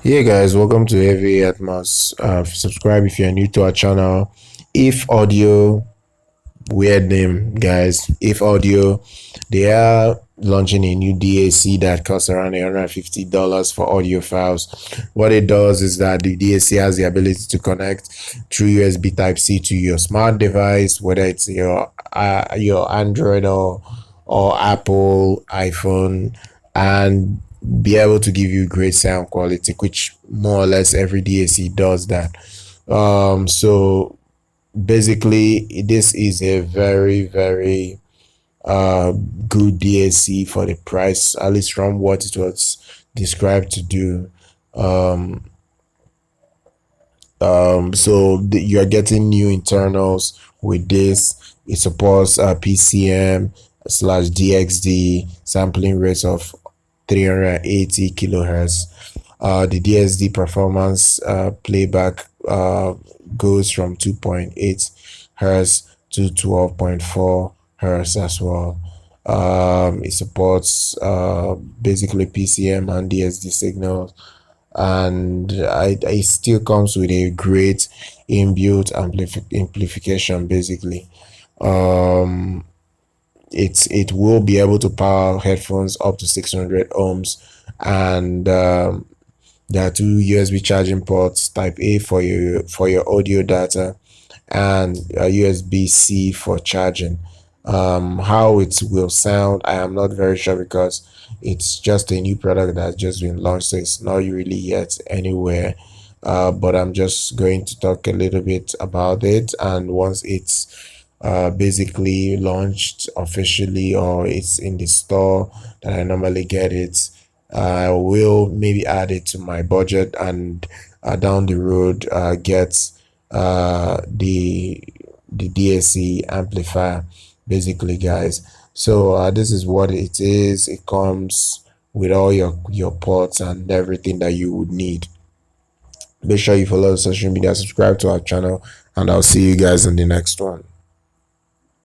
Hey guys, welcome to Heavy Atmos. Subscribe if you're new to our channel. If Audio, weird name, guys. If Audio, they are launching a new DAC that costs around $150 for audio files. What it does is that the DAC has the ability to connect through USB Type C to your smart device, whether it's your Android or Apple iPhone, and be able to give you great sound quality, which more or less every DAC does that. So basically, this is a very good DAC for the price, at least from what it was described to do. Um, you're getting new internals with this. It supports PCM slash DXD sampling rates of 380 kilohertz. The DSD performance playback goes from 2.8 hertz to 12.4 hertz as well. It supports basically PCM and DSD signals, and it still comes with a great inbuilt amplification. Basically, um, it will be able to power headphones up to 600 ohms, and there are two USB charging ports, Type A for your audio data, and USB-C for charging. How it will sound, I am not very sure because it's just a new product that's just been launched, so it's not really yet anywhere. But I'm just going to talk a little bit about it, and once it's basically launched officially or it's in the store that I normally get it, I will maybe add it to my budget, and down the road get the DAC amplifier, basically, guys. So this is what it is. It comes with all your ports and everything that you would need. Make sure you follow the social media, subscribe to our channel, and I'll see you guys in the next one.